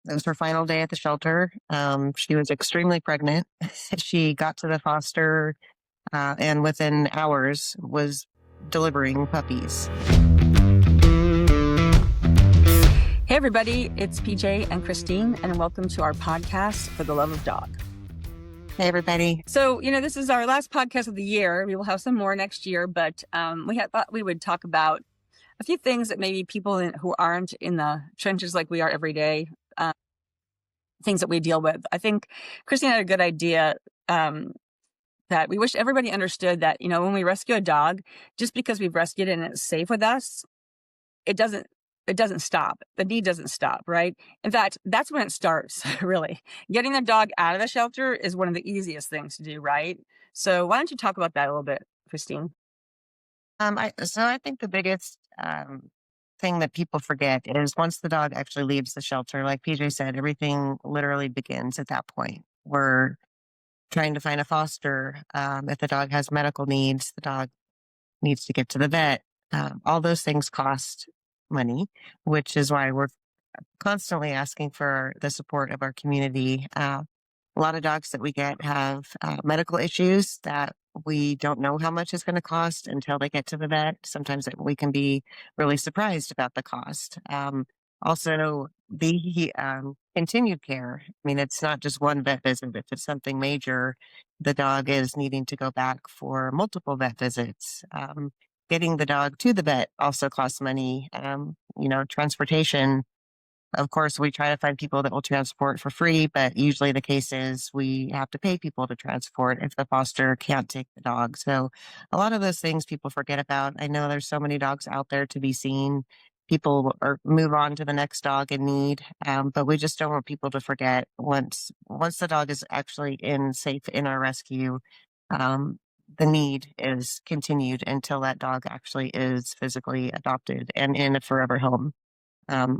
It was her final day at the shelter. She was extremely pregnant. She got to the foster and within hours was delivering puppies. Hey, everybody, it's PJ and Christine, and welcome to our podcast, For the Love of Dog. Hey, everybody. So, this is our last podcast of the year. We will have some more next year, but we had thought we would talk about a few things that maybe people who aren't in the trenches like we are every day, things that we deal with. I think Christine had a good idea that we wish everybody understood that, when we rescue a dog, just because we've rescued it and it's safe with us, it doesn't stop. The need doesn't stop, right? In fact, that's when it starts, really. Getting the dog out of the shelter is one of the easiest things to do, right? So why don't you talk about that a little bit, Christine? I think the biggest thing that people forget is once the dog actually leaves the shelter, like PJ said, everything literally begins at that point. We're trying to find a foster. If the dog has medical needs, the dog needs to get to the vet. All those things cost money, which is why we're constantly asking for the support of our community. A lot of dogs that we get have medical issues that we don't know how much it's going to cost until they get to the vet. Sometimes we can be really surprised about the cost. Also, the continued care. I mean, it's not just one vet visit. If it's something major, the dog is needing to go back for multiple vet visits. Getting the dog to the vet also costs money. Transportation. Of course, we try to find people that will transport for free, but usually the case is we have to pay people to transport if the foster can't take the dog. So a lot of those things people forget about. I know there's so many dogs out there to be seen. People move on to the next dog in need, but we just don't want people to forget once the dog is actually safe in our rescue. The need is continued until that dog actually is physically adopted and in a forever home.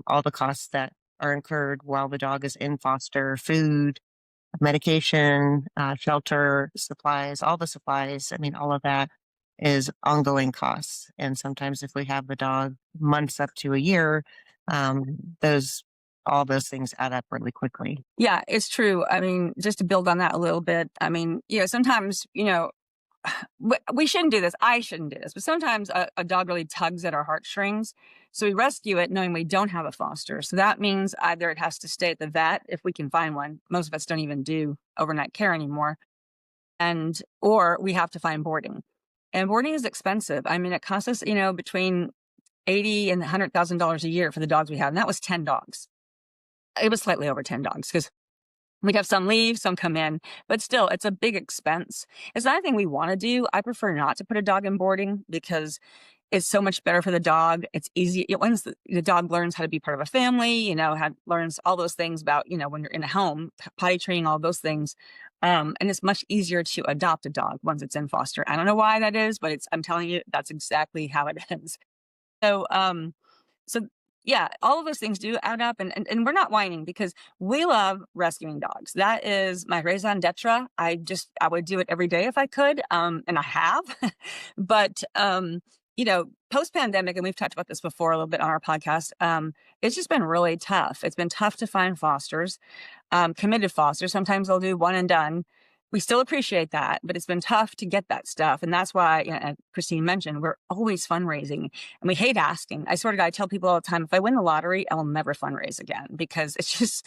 All the costs that are incurred while the dog is in foster, food, medication, shelter, supplies, all the supplies. I mean, all of that is ongoing costs. And sometimes if we have the dog months up to a year, all those things add up really quickly. Yeah, it's true. I mean, just to build on that a little bit, I mean, sometimes, we shouldn't do this. I shouldn't do this. But sometimes a dog really tugs at our heartstrings. So we rescue it knowing we don't have a foster. So that means either it has to stay at the vet if we can find one. Most vets don't even do overnight care anymore. Or we have to find boarding. And boarding is expensive. I mean, it costs us, between $80,000 and $100,000 a year for the dogs we have. And that was 10 dogs. It was slightly over 10 dogs because we'd have some leave, some come in, but still, it's a big expense. It's not anything we want to do. I prefer not to put a dog in boarding because it's so much better for the dog. It's easy. Once the dog learns how to be part of a family, learns all those things about, when you're in a home, potty training, all those things. And it's much easier to adopt a dog once it's in foster. I don't know why that is, but I'm telling you, that's exactly how it is. So, yeah, all of those things do add up, and we're not whining because we love rescuing dogs. That is my raison d'etre. I would do it every day if I could, and I have. But post-pandemic, and we've talked about this before a little bit on our podcast, it's just been really tough. It's been tough to find fosters, committed fosters. Sometimes they'll do one and done. We still appreciate that, but it's been tough to get that stuff. And that's why, Christine mentioned, we're always fundraising and we hate asking. I swear to God, I tell people all the time, if I win the lottery, I will never fundraise again because it's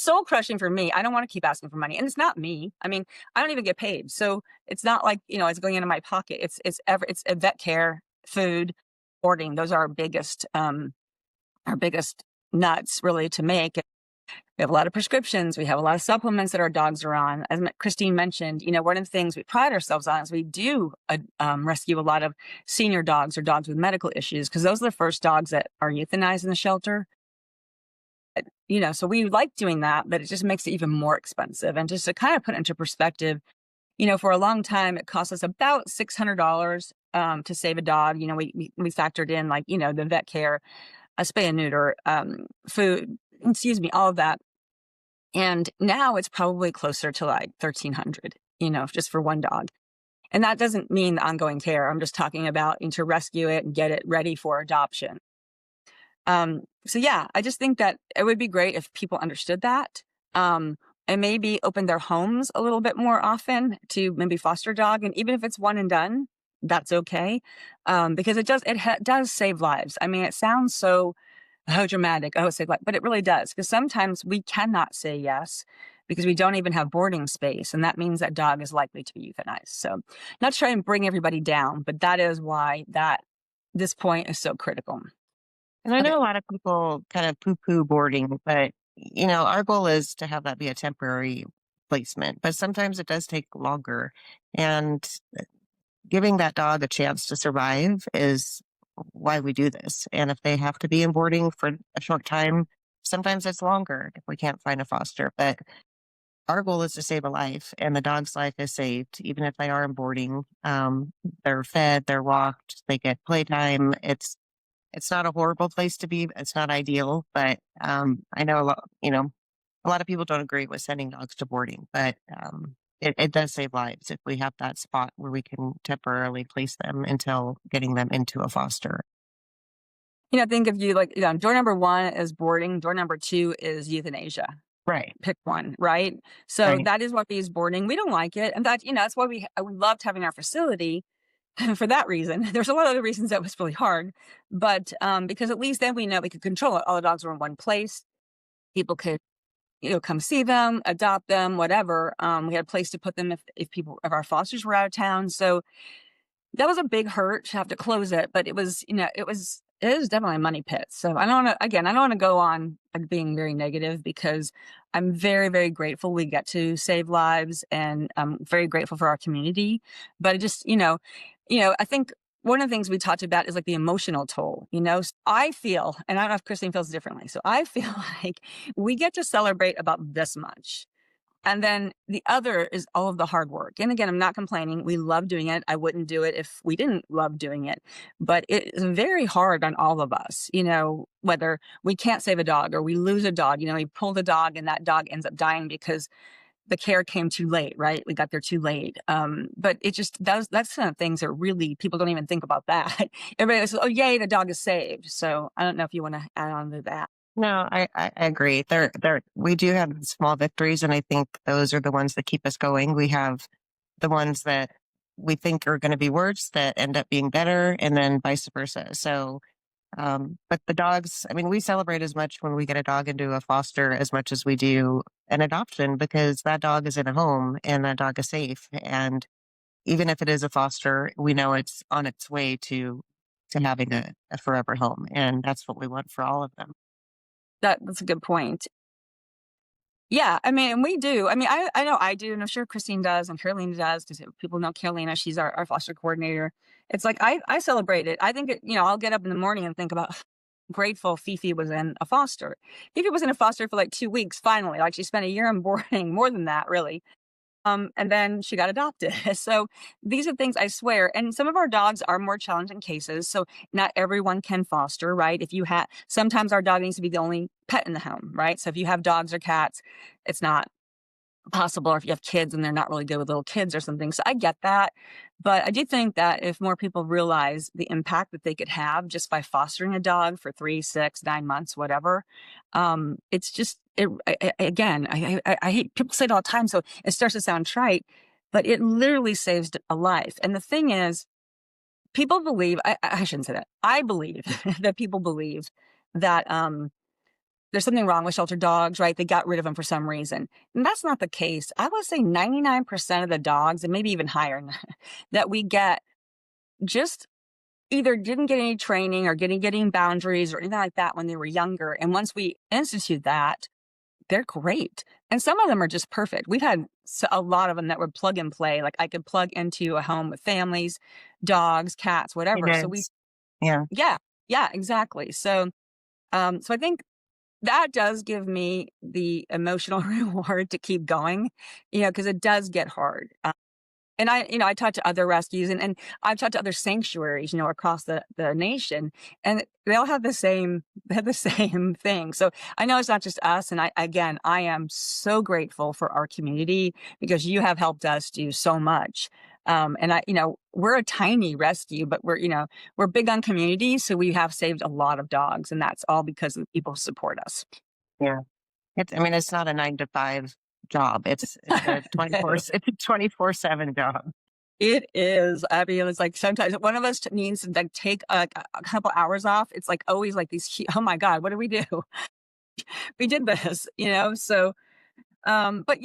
soul crushing for me. I don't want to keep asking for money. And it's not me. I mean, I don't even get paid. So it's not like, it's going into my pocket. It's a vet care, food, boarding. Those are our biggest nuts really to make. We have a lot of prescriptions. We have a lot of supplements that our dogs are on. As Christine mentioned, one of the things we pride ourselves on is we do rescue a lot of senior dogs or dogs with medical issues because those are the first dogs that are euthanized in the shelter. So we like doing that, but it just makes it even more expensive. And just to kind of put it into perspective, for a long time, it cost us about $600 to save a dog. We factored in the vet care, a spay and neuter, food, all of that. And now it's probably closer to like $1,300, just for one dog. And that doesn't mean ongoing care. I'm just talking about to rescue it and get it ready for adoption. So yeah, I just think that it would be great if people understood that. Um, and maybe open their homes a little bit more often to maybe foster a dog. And even if it's one and done, that's okay. Because does save lives. I mean, it sounds so dramatic. Oh, save life, but it really does. Because sometimes we cannot say yes because we don't even have boarding space. And that means that dog is likely to be euthanized. So not to try and bring everybody down, but that is why this point is so critical. And I Okay. know a lot of people kind of poo-poo boarding, but our goal is to have that be a temporary placement. But sometimes it does take longer, and giving that dog a chance to survive is why we do this. And if they have to be in boarding for a short time, sometimes it's longer if we can't find a foster. But our goal is to save a life, and the dog's life is saved, even if they are in boarding. They're fed, they're walked, they get playtime. It's not a horrible place to be. It's not ideal, but I know a lot of people don't agree with sending dogs to boarding, but it does save lives if we have that spot where we can temporarily place them until getting them into a foster. Think of you like, door number one is boarding, door number two is euthanasia. Right. Pick one, right? So Right. that is what is boarding. We don't like it. And that's why we loved having our facility for that reason. There's a lot of other reasons that was really hard, but because at least then we know we could control it. All the dogs were in one place. People could, come see them, adopt them, whatever. We had a place to put them if our fosters were out of town. So that was a big hurt to have to close it, but it is definitely a money pit. So I don't want to, again, I don't want to go on like being very negative because I'm very, very grateful we get to save lives and I'm very grateful for our community. But it just, I think one of the things we talked about is like the emotional toll, I feel, and I don't know if Christine feels differently. So I feel like we get to celebrate about this much. And then the other is all of the hard work. And again, I'm not complaining. We love doing it. I wouldn't do it if we didn't love doing it. But it is very hard on all of us, whether we can't save a dog or we lose a dog, we pull the dog and that dog ends up dying because the care came too late, right? We got there too late. But it just that's kind of things that really people don't even think about that. Everybody says, oh, yay, the dog is saved. So I don't know if you want to add on to that. No, I agree. We do have small victories, and I think those are the ones that keep us going. We have the ones that we think are going to be worse that end up being better, and then vice versa. So, but the dogs, I mean, we celebrate as much when we get a dog into a foster as much as we do an adoption because that dog is in a home and that dog is safe. And even if it is a foster, we know it's on its way to having a forever home, and that's what we want for all of them. That's a good point. Yeah, I mean, and we do. I mean, I know I do, and I'm sure Christine does, and Carolina does, because people know Carolina. She's our foster coordinator. It's like I celebrate it. I think I'll get up in the morning and think about grateful Fifi was in a foster. Fifi was in a foster for like 2 weeks. Finally, like she spent a year in boarding, more than that, really. And then she got adopted. So these are things I swear. And some of our dogs are more challenging cases. So not everyone can foster, right? Sometimes our dog needs to be the only pet in the home, right? So if you have dogs or cats, it's not possible, or if you have kids and they're not really good with little kids or something. So I get that. But I do think that if more people realize the impact that they could have just by fostering a dog for 3, 6, 9 months, whatever, it's just, again, I hate people say it all the time. So it starts to sound trite, but it literally saves a life. And the thing is, people believe, I shouldn't say that. I believe that people believe that, there's something wrong with shelter dogs, right? They got rid of them for some reason. And that's not the case. I would say 99% of the dogs, and maybe even higher, that we get just either didn't get any training or getting boundaries or anything like that when they were younger. And once we institute that, they're great. And some of them are just perfect. We've had a lot of them that would plug and play. Like I could plug into a home with families, dogs, cats, It whatever. So is. Yeah. yeah, exactly. So I think that does give me the emotional reward to keep going, because it does get hard. And I talked to other rescues and I've talked to other sanctuaries, across the nation, and they all they have the same thing. So I know it's not just us. And I am so grateful for our community because you have helped us do so much. And we're a tiny rescue, but we're big on community. So we have saved a lot of dogs, and that's all because of the people who support us. Yeah. I mean, it's not a 9 to 5 job. It's a 24 No. it's a 24/7 job. It is. I mean, it's like sometimes one of us needs to like take a couple hours off. It's like always like oh my God, what do we do? We did this, So, but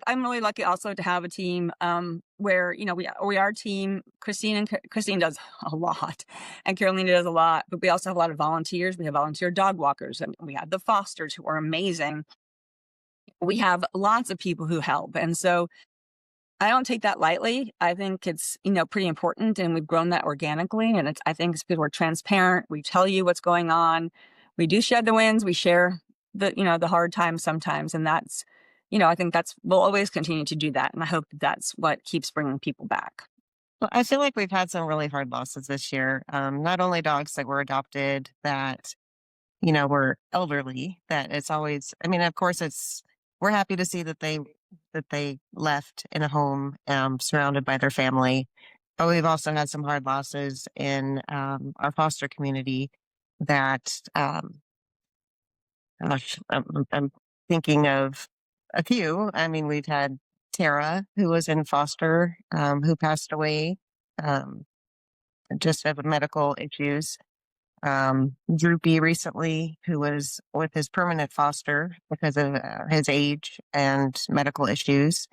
I'm really lucky also to have a team where we are a team. Christine does a lot, and Carolina does a lot. But we also have a lot of volunteers. We have volunteer dog walkers, and we have the fosters who are amazing. We have lots of people who help, and so I don't take that lightly. I think it's, pretty important, and we've grown that organically. And I think it's because we're transparent. We tell you what's going on. We do share the wins. We share the hard times sometimes. And that's, I think we'll always continue to do that. And I hope that's what keeps bringing people back. Well, I feel like we've had some really hard losses this year. Not only dogs that were adopted that, were elderly, that it's always, I mean, of course we're happy to see that they left in a home, surrounded by their family. But we've also had some hard losses in, our foster community that, gosh, I'm thinking of a few. I mean, we've had Tara, who was in foster, who passed away, um, just of medical issues. Droopy recently, who was with his permanent foster because of his age and medical issues.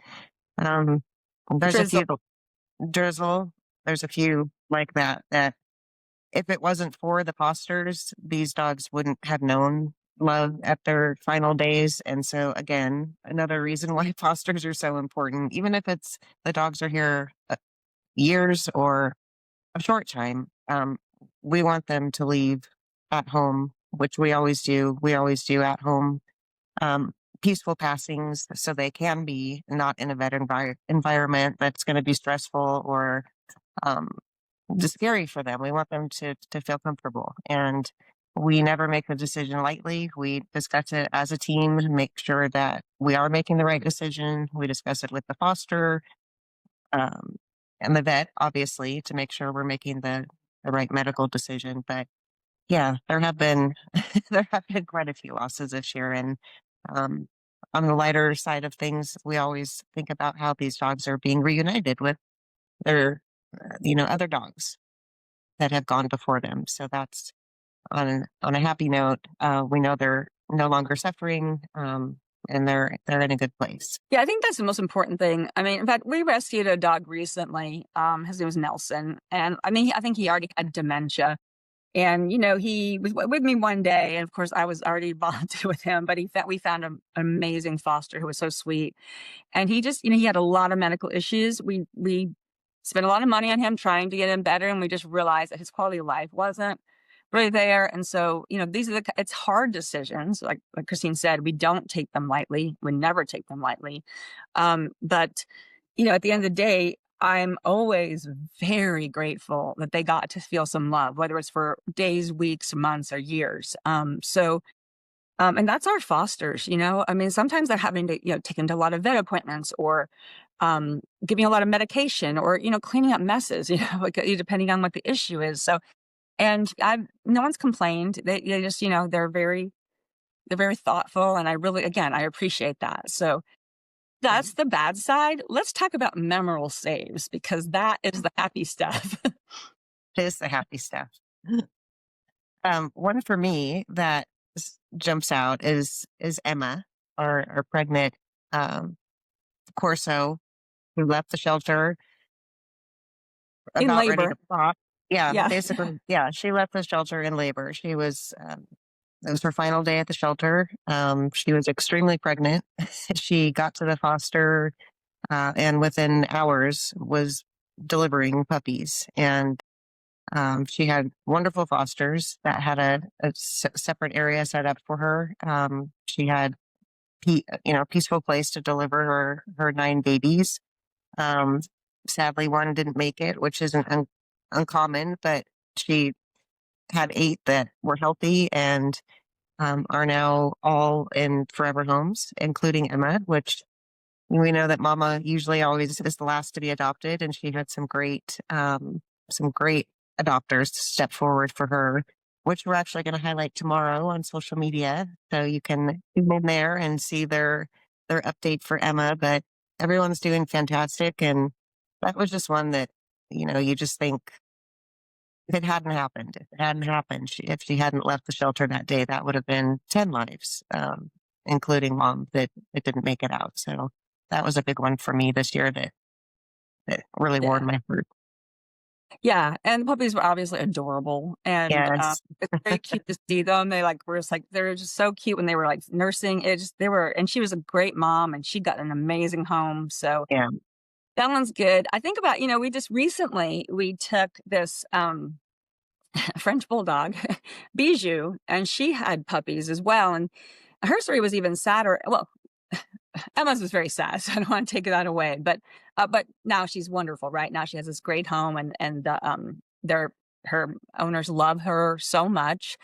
Um, there's a Drizzle. few, Drizzle, there's a few like that if it wasn't for the fosters, these dogs wouldn't have known love at their final days. And so, again, another reason why fosters are so important, even if it's the dogs are here years or a short time, we want them to leave at home, which we always do. We always do at home, um, peaceful passings so they can be not in a environment that's going to be stressful or, um, just scary for them. We want them to feel comfortable, and we never make the decision lightly. We discuss it as a team, make sure that we are making the right decision. We discuss it with the foster, um, and the vet, obviously, to make sure we're making the right medical decision. But yeah, there have been there have been quite a few losses this year, and, um, on the lighter side of things, we always think about how these dogs are being reunited with their, other dogs that have gone before them. So that's on a happy note. We know they're no longer suffering, and they're in a good place. Yeah, I think that's the most important thing. I mean, in fact, we rescued a dog recently. His name was Nelson. And I mean, I think he already had dementia. And, he was with me one day. And of course, I was already bonded with him, but we found an amazing foster who was so sweet. And he just, he had a lot of medical issues. We spent a lot of money on him trying to get him better. And we just realized that his quality of life wasn't really there. And so, it's hard decisions. Like Christine said, we don't take them lightly. We never take them lightly. But, at the end of the day, I'm always very grateful that they got to feel some love, whether it's for days, weeks, months, or years. And that's our fosters, I mean, sometimes they're having to, take them to a lot of vet appointments or giving a lot of medication or, cleaning up messes, like, depending on what the issue is. So, and no one's complained. They just, they're very thoughtful. And I appreciate that. So Mhm. that's the bad side. Let's talk about memorable saves because that is the happy stuff. It is the happy stuff. One for me that jumps out is Emma, our pregnant, um, Corso, who left the shelter In about ready to labor. pop. Yeah, Yeah. basically, yeah, she left the shelter in labor. It was her final day at the shelter. She was extremely pregnant. She got to the foster, and within hours was delivering puppies. And she had wonderful fosters that had a separate area set up for her. She had, peaceful place to deliver her 9 babies. Um, Sadly, one didn't make it, which isn't uncommon, but she had 8 that were healthy and, are now all in forever homes, including Emma, which We know that Mama usually always is the last to be adopted, and she had some great adopters to step forward for her, which we're actually going to highlight tomorrow on social media. So you can tune in there and see their update for Emma. But everyone's doing fantastic, and that was just one that you just think if it hadn't happened, if she hadn't left the shelter that day, that would have been 10 lives, including Mom that didn't make it out. So that was a big one for me this year that really warmed Yeah. my heart. Yeah, and the puppies were obviously adorable, and, Yes. it's very cute to see them. They, like, were just, like they're just so cute when they were, like, nursing. It just they were and she was a great mom, and she got an amazing home, so Yeah. that one's good. I think about we just recently we took this, French bulldog, Bijou, and she had puppies as well, and her story was even sadder. Well, Emma's was very sad, so I don't want to take that away. But now she's wonderful, right? Now she has this great home, and their her owners love her so much,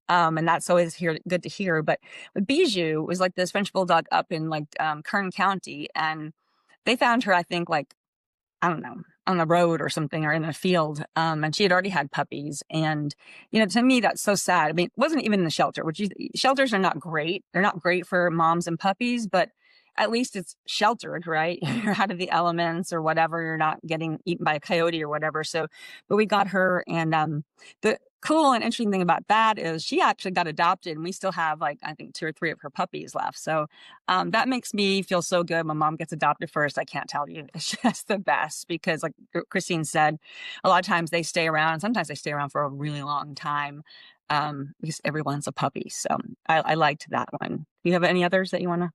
and that's always good to hear. But Bijou was like this French bulldog up in like Kern County, and they found her, I think, like I don't know, on the road or something or in a field. And she had already had puppies. And, to me, that's so sad. I mean, it wasn't even in the shelter, shelters are not great. They're not great for moms and puppies, but at least it's sheltered, right? You're out of the elements or whatever. You're not getting eaten by a coyote or whatever. So, but we got her. And the cool and interesting thing about that is she actually got adopted and we still have like, I think 2 or 3 of her puppies left. So that makes me feel so good. My mom gets adopted first. I can't tell you. It's just the best because, like Christine said, a lot of times they stay around. Sometimes they stay around for a really long time because everyone's a puppy. So I liked that one. Do you have any others that you want to?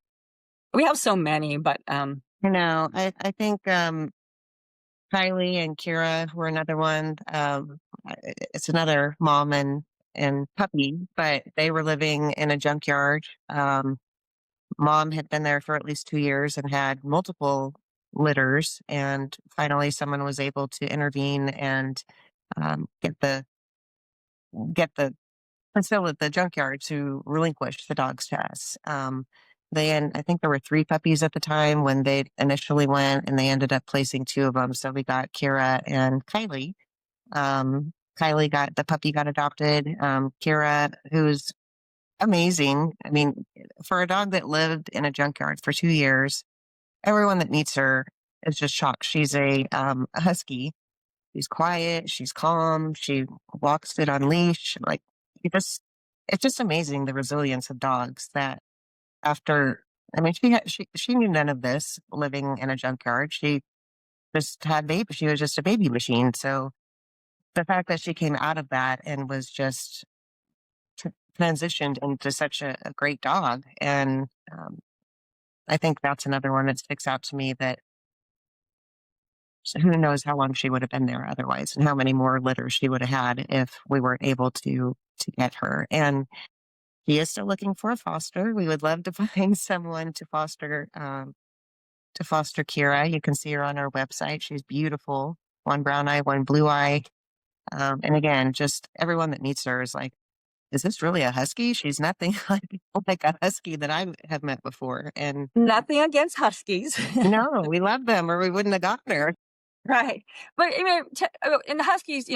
We have so many, but I think Kylie and Kira were another one. It's another mom and puppy, but they were living in a junkyard. Mom had been there for at least 2 years and had multiple litters, and finally someone was able to intervene and get the facility, the junkyard, to relinquish the dogs to us. And I think there were 3 puppies at the time when they initially went, and they ended up placing 2 of them. So we got Kira and Kylie. Kylie got the puppy got adopted. Kira, who's amazing. I mean, for a dog that lived in a junkyard for 2 years, everyone that meets her is just shocked. She's a husky. She's quiet. She's calm. She walks it on leash. Like it just, it's just amazing the resilience of dogs. That after, I mean, she knew none of this living in a junkyard. She just had baby. She was just a baby machine. So the fact that she came out of that and was just transitioned into such a great dog. And I think that's another one that sticks out to me, that who knows how long she would have been there otherwise, and how many more litters she would have had if we weren't able to get her. And she is still looking for a foster. We would love to find someone to foster Kira. You can see her on our website. She's beautiful. One brown eye, one blue eye. And again, just everyone that meets her is like, is this really a husky? She's nothing like a husky that I have met before. And nothing against huskies. no, we love them or we wouldn't have gotten her. Right. But I mean, in the Huskies,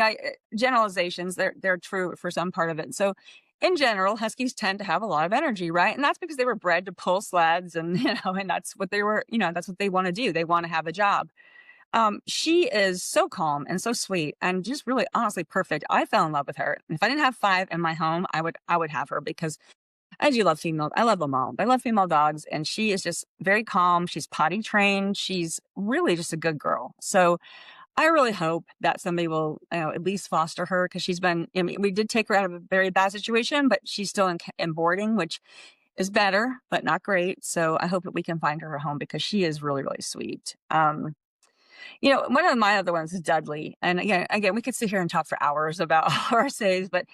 generalizations, they're true for some part of it. So in general, Huskies tend to have a lot of energy, right? And that's because they were bred to pull sleds and, and that's what they were, that's what they want to do. They want to have a job. She is so calm and so sweet and just really honestly perfect. I fell in love with her. If I didn't have 5 in my home, I would have her because I do love female. I love them all. I love female dogs, and she is just very calm. She's potty trained. She's really just a good girl. So I really hope that somebody will, at least foster her because she's been. I mean, we did take her out of a very bad situation, but she's still in boarding, which is better, but not great. So I hope that we can find her a home because she is really, really sweet. One of my other ones is Dudley. And again, we could sit here and talk for hours about RSAs, but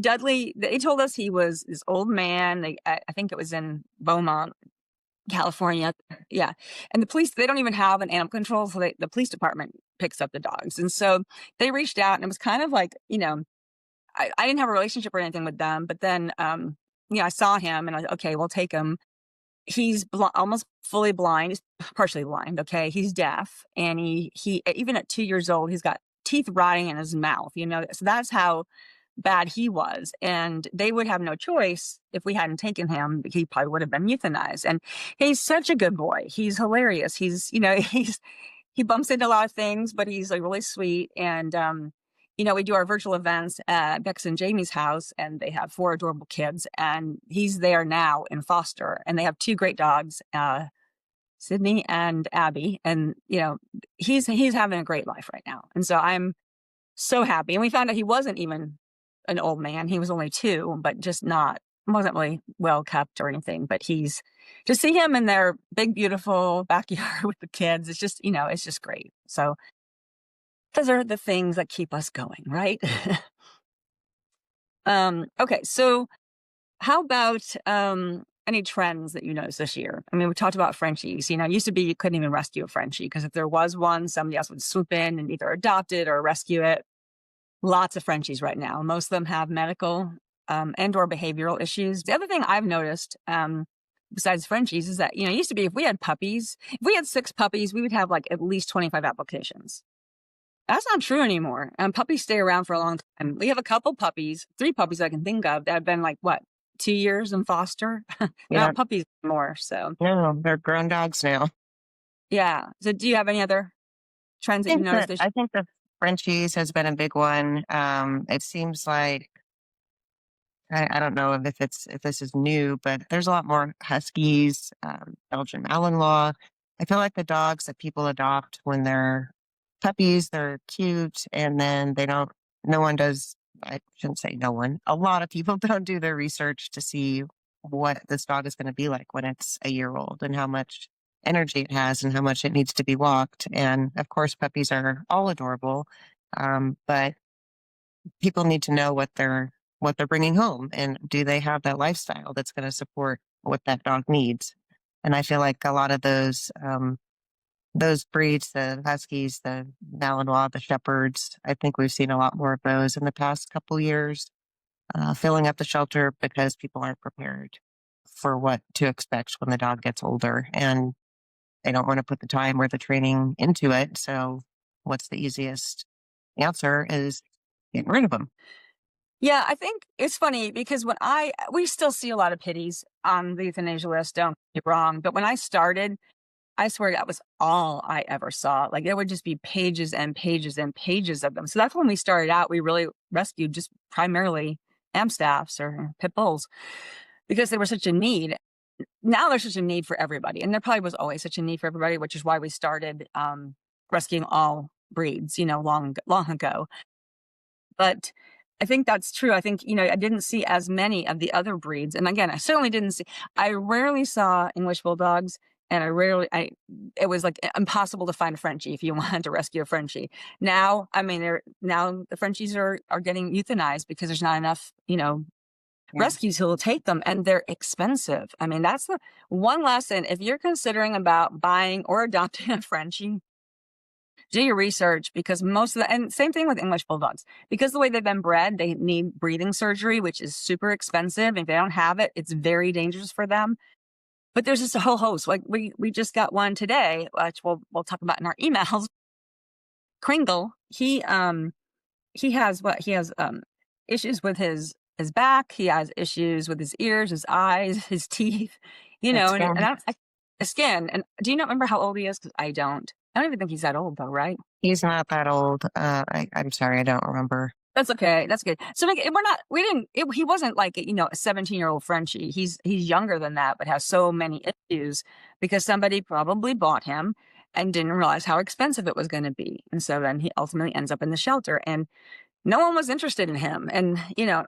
Dudley, they told us he was this old man. I think it was in Beaumont, California. Yeah. And the police, they don't even have an animal control. So the police department picks up the dogs. And so they reached out and it was kind of like, I didn't have a relationship or anything with them, but then, I saw him and I was okay, we'll take him. he's almost fully blind. He's partially blind. Okay. He's deaf. And he, even at 2 years old, he's got teeth rotting in his mouth, so that's how bad he was. And they would have no choice if we hadn't taken him. He probably would have been euthanized. And he's such a good boy. He's hilarious. He bumps into a lot of things, but he's like really sweet. And, we do our virtual events at Bex and Jamie's house, and they have 4 adorable kids. And he's there now in foster, and they have 2 great dogs, Sydney and Abby. And, he's having a great life right now. And so I'm so happy. And we found out he wasn't even an old man. He was only 2, but just wasn't really well kept or anything. But to see him in their big, beautiful backyard with the kids, it's just, it's just great. So those are the things that keep us going, right? Okay. So how about any trends that you noticed this year? I mean, we talked about Frenchies. It used to be you couldn't even rescue a Frenchie because if there was one, somebody else would swoop in and either adopt it or rescue it. Lots of Frenchies right now. Most of them have medical and or behavioral issues. The other thing I've noticed besides Frenchies is that, it used to be if we had 6 puppies, we would have like at least 25 applications. That's not true anymore. Puppies stay around for a long time. We have a couple puppies, 3 puppies I can think of that have been like, 2 years in foster? They're Yeah. not puppies anymore. So, No, they're grown dogs now. yeah. So do you have any other trends that you noticed this year? I think the Frenchies has been a big one. It seems like I don't know if this is new, but there's a lot more Huskies, Belgian Malinois. I feel like the dogs that people adopt when they're puppies, they're cute, and then they don't. No one does. I shouldn't say no one. A lot of people don't do their research to see what this dog is going to be like when it's a year old and how much energy it has and how much it needs to be walked. And of course, puppies are all adorable, but people need to know what they're bringing home, and do they have that lifestyle that's going to support what that dog needs. And I feel like a lot of those breeds, the Huskies, the Malinois, the Shepherds, I think we've seen a lot more of those in the past couple years, filling up the shelter because people aren't prepared for what to expect when the dog gets older, and they don't want to put the time or the training into it. So what's the easiest answer is getting rid of them. Yeah, I think it's funny because we still see a lot of pitties on the euthanasia list, don't get me wrong. But when I started, I swear that was all I ever saw. Like there would just be pages and pages and pages of them. So that's when we started out. We really rescued just primarily Amstaffs or pit bulls because there was such a need. Now there's such a need for everybody. And there probably was always such a need for everybody, which is why we started rescuing all breeds, long ago. But I think that's true. I think, I didn't see as many of the other breeds. And again, I rarely saw English bulldogs, and it was like impossible to find a Frenchie if you wanted to rescue a Frenchie. Now, now the Frenchies are getting euthanized because there's not enough, rescues who will take them, and they're expensive. I mean, that's the one lesson. If you're considering about buying or adopting a Frenchie, do your research, because and same thing with English bulldogs, because the way they've been bred, they need breathing surgery, which is super expensive. If they don't have it, it's very dangerous for them. But there's just a whole host. Like we just got one today, which we'll talk about in our emails. Kringle, he has issues with his back. He has issues with his ears, his eyes, his teeth, and that's skin. And do you not remember how old he is? 'Cause I don't even think he's that old though, right? He's not that old. I'm sorry, I don't remember. That's okay. That's good. So like, he wasn't like, a 17-year-old Frenchie. He's younger than that, but has so many issues because somebody probably bought him and didn't realize how expensive it was going to be. And so then he ultimately ends up in the shelter, and no one was interested in him. And,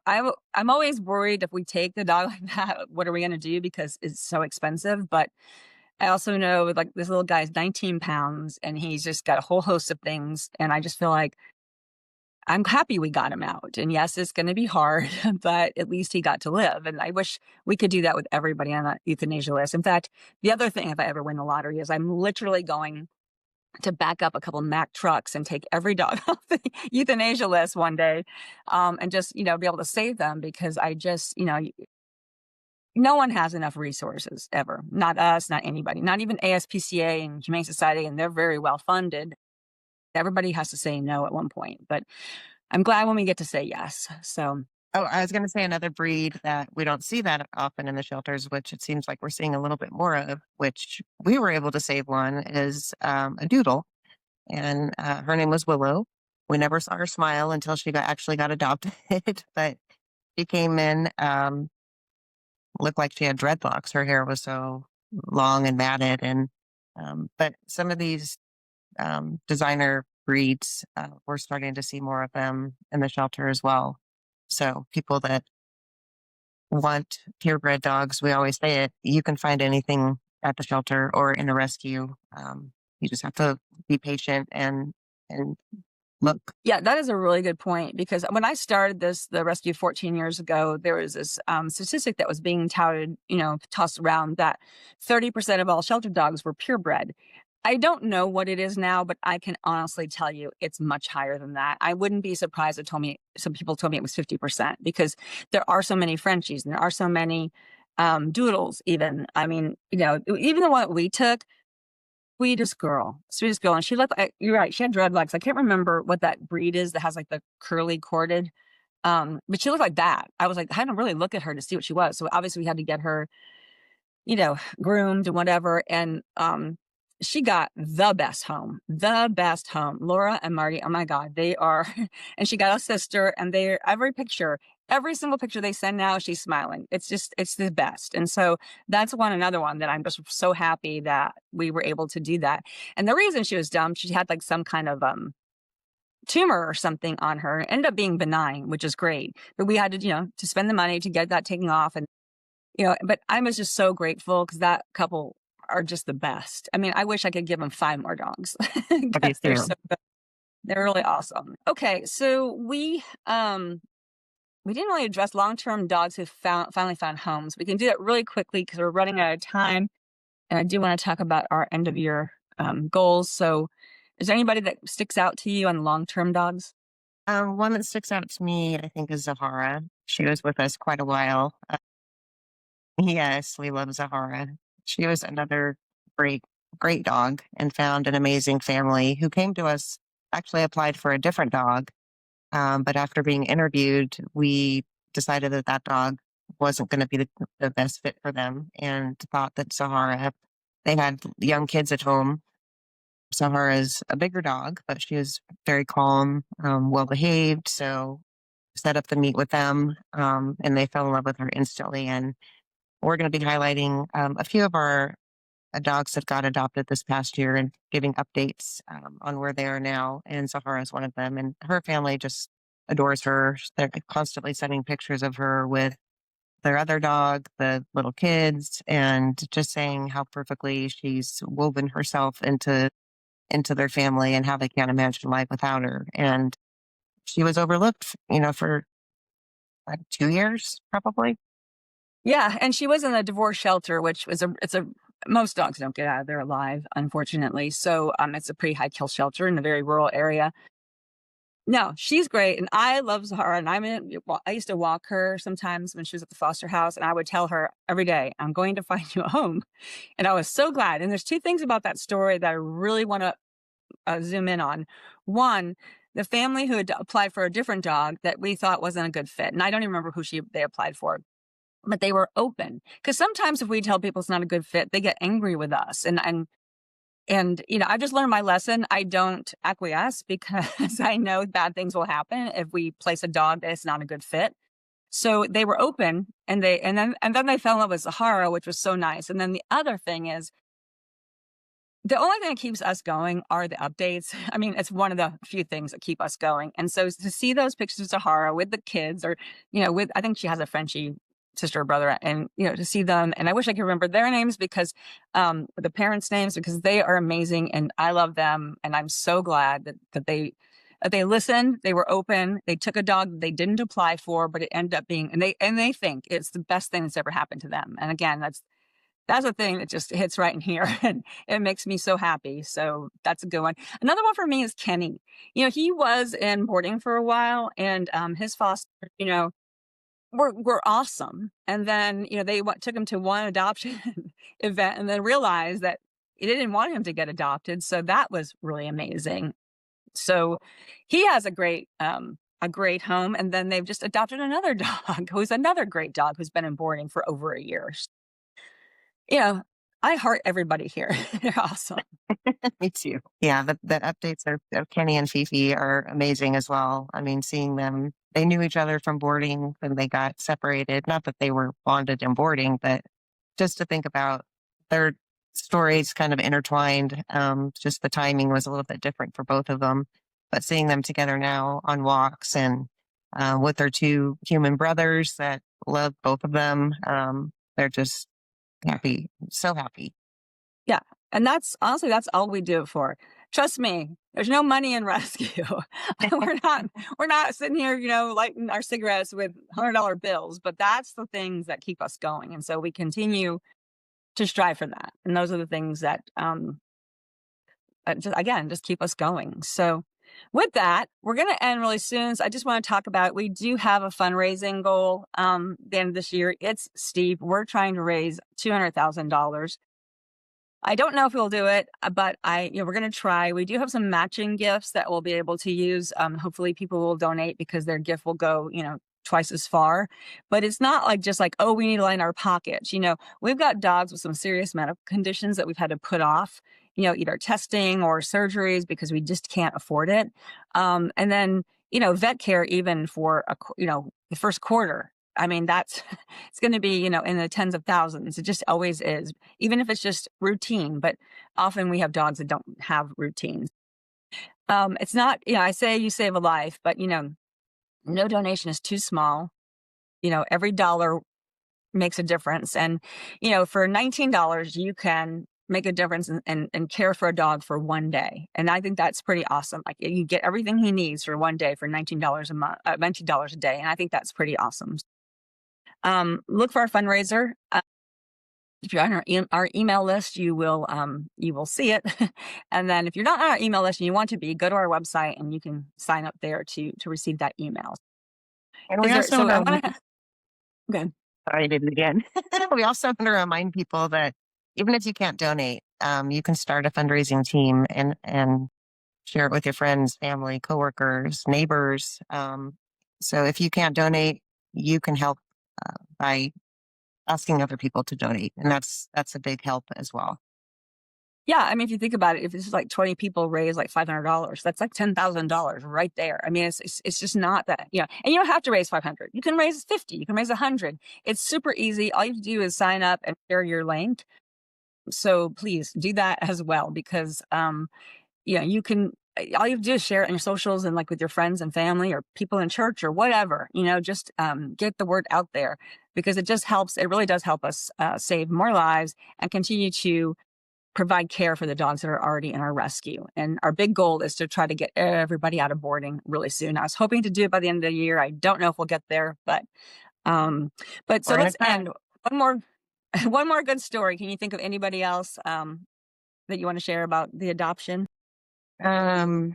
I'm always worried if we take the dog like that, what are we going to do? Because it's so expensive. But I also know like this little guy's 19 pounds and he's just got a whole host of things. And I just feel like I'm happy we got him out. And yes, it's going to be hard, but at least he got to live. And I wish we could do that with everybody on that euthanasia list. In fact, the other thing, if I ever win the lottery, is I'm literally going to back up a couple Mack trucks and take every dog off the euthanasia list one day, and just, be able to save them, because I just, No one has enough resources ever. Not us, not anybody, not even ASPCA and Humane Society, and they're very well funded. Everybody has to say no at one point, but I'm glad when we get to say yes. So Oh, I was going to say another breed that we don't see that often in the shelters, which it seems like we're seeing a little bit more of, which we were able to save one, is a doodle. And her name was Willow. We never saw her smile until she actually got adopted, but she came in, looked like she had dreadlocks. Her hair was so long and matted. And, but some of these designer breeds, we're starting to see more of them in the shelter as well. So people that want purebred dogs, we always say it, you can find anything at the shelter or in a rescue. You just have to be patient and look. yeah, that is a really good point because when I started the rescue 14 years ago, there was this statistic that was being touted, tossed around that 30% of all shelter dogs were purebred. I don't know what it is now, but I can honestly tell you it's much higher than that. I wouldn't be surprised if some people told me it was 50% because there are so many Frenchies and there are so many doodles even. I mean, even the one that we took, sweetest girl. And she looked like, you're right, she had dreadlocks. I can't remember what that breed is that has like the curly corded. But she looked like that. I was like, I had to really look at her to see what she was. So obviously we had to get her, groomed and whatever. And she got the best home, the best home. Laura and Marty, oh my God, they are, and she got a sister, and they're every single picture they send now, she's smiling. It's the best. And so that's another one that I'm just so happy that we were able to do that. And the reason she was dumped, she had like some kind of tumor or something on her. It ended up being benign, which is great. But we had to, to spend the money to get that taken off. And but I was just so grateful because that couple are just the best. I mean, I wish I could give them 5 more dogs Love you because they're too. they're really awesome. Okay, so we didn't really address long-term dogs who finally found homes. We can do that really quickly because we're running out of time, and I do want to talk about our end of year goals. So, is there anybody that sticks out to you on long-term dogs? One that sticks out to me, I think, is Zahara. She was with us quite a while. Yes, we love Zahara. She was another great, great dog and found an amazing family who came to us, actually applied for a different dog. But after being interviewed, we decided that that dog wasn't going to be the best fit for them and thought that Sahara, they had young kids at home. Sahara is a bigger dog, but she is very calm, well behaved. So set up the meet with them, and they fell in love with her instantly. And we're going to be highlighting a few of our dogs that got adopted this past year and giving updates on where they are now. And Sahara is one of them. And her family just adores her. They're constantly sending pictures of her with their other dog, the little kids, and just saying how perfectly she's woven herself into their family and how they can't imagine life without her. And she was overlooked, for like 2 years probably. Yeah, and she was in a divorce shelter, which was it's a most dogs don't get out of there alive, unfortunately. So it's a pretty high kill shelter in a very rural area. No, she's great, and I love Zahara. And I used to walk her sometimes when she was at the foster house, and I would tell her every day, "I'm going to find you a home." And I was so glad. And there's two things about that story that I really want to zoom in on. One, the family who had applied for a different dog that we thought wasn't a good fit, and I don't even remember who they applied for, but they were open. Because sometimes if we tell people it's not a good fit, they get angry with us. And I just learned my lesson. I don't acquiesce because I know bad things will happen if we place a dog that is not a good fit. So they were open, and then they fell in love with Zahara, which was so nice. And then the other thing is, the only thing that keeps us going are the updates. I mean, it's one of the few things that keep us going. And so to see those pictures of Sahara with the kids, or I think she has a Frenchie sister or brother, and to see them, and I wish I could remember their names because the parents' names, because they are amazing and I love them, and I'm so glad that they listened, they were open, they took a dog that they didn't apply for, but it ended up being, and they think it's the best thing that's ever happened to them. And again, that's a thing that just hits right in here, and it makes me so happy. So that's a good one. Another one for me is Kenny. He was in boarding for a while, and his foster, were awesome. And then, they took him to one adoption event and then realized that they didn't want him to get adopted. So that was really amazing. So he has a great home. And then they've just adopted another dog who's another great dog who's been in boarding for over a year. You know, I heart everybody here. They're awesome. Me too. Yeah, the updates of Kenny and Fifi are amazing as well. I mean, seeing them, they knew each other from boarding when they got separated. Not that they were bonded in boarding, but just to think about their stories kind of intertwined. Just the timing was a little bit different for both of them. But seeing them together now on walks and with their two human brothers that love both of them, they're just happy, so happy. Yeah. And that's honestly, that's all we do it for. Trust me, there's no money in rescue. we're not sitting here, lighting our cigarettes with $100 bills, but that's the things that keep us going. And so we continue to strive for that. And those are the things that just keep us going. So with that, we're going to end really soon. So I just want to talk about, we do have a fundraising goal the end of this year. It's steep. We're trying to raise $200,000. I don't know if we'll do it, but we're going to try. We do have some matching gifts that we'll be able to use. Hopefully people will donate because their gift will go, twice as far. But it's not like just like, oh, we need to line our pockets. We've got dogs with some serious medical conditions that we've had to put off, either testing or surgeries because we just can't afford it. And then, vet care even for, the first quarter. I mean, it's going to be, in the tens of thousands. It just always is, even if it's just routine. But often we have dogs that don't have routines. It's not, I say you save a life, but, no donation is too small. Every dollar makes a difference. And, for $19, you can make a difference and care for a dog for one day. And I think that's pretty awesome. Like you get everything he needs for one day for $19 a month, $19 a day. And I think that's pretty awesome. Look for our fundraiser. If you're on our email list, you will see it. And then if you're not on our email list and you want to be, go to our website and you can sign up there to receive that email. And we also okay. Sorry, I did it again. We also want to remind people that even if you can't donate, you can start a fundraising team and share it with your friends, family, coworkers, neighbors. So if you can't donate, you can help by asking other people to donate, and that's a big help as well. Yeah, I mean, if you think about it, if this is like 20 people raise like $500, that's like $10,000 right there. I mean, it's just not that, and you don't have to raise 500. You can raise 50, you can raise 100. It's super easy. All you have to do is sign up and share your link. So please do that as well, because, you can, all you have to do is share it on your socials and like with your friends and family or people in church or whatever, just get the word out there, because it just helps. It really does help us save more lives and continue to provide care for the dogs that are already in our rescue. And our big goal is to try to get everybody out of boarding really soon. I was hoping to do it by the end of the year. I don't know if we'll get there, but so let's end. One more good story. Can you think of anybody else that you want to share about the adoption? I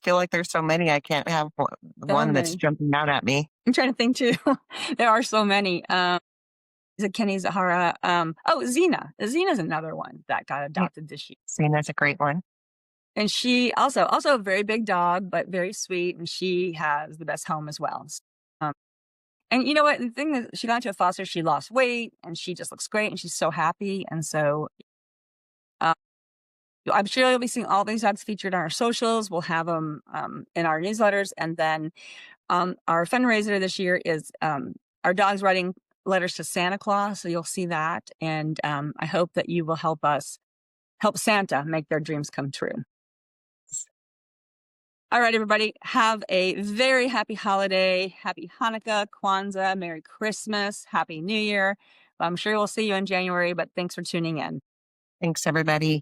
feel like there's so many. I can't have one that's jumping out at me. I'm trying to think too. There are so many. Is it Kenny Zahara? Xena. Xena's another one that got adopted this year. Xena's a great one. And she also a very big dog, but very sweet. And she has the best home as well. And you know what? The thing is, she got into a foster, she lost weight and she just looks great and she's so happy. And so I'm sure you'll be seeing all these dogs featured on our socials. We'll have them in our newsletters. And then our fundraiser this year is our dogs writing letters to Santa Claus. So you'll see that. And I hope that you will help Santa make their dreams come true. All right, everybody, have a very happy holiday. Happy Hanukkah, Kwanzaa, Merry Christmas, Happy New Year. I'm sure we'll see you in January, but thanks for tuning in. Thanks, everybody.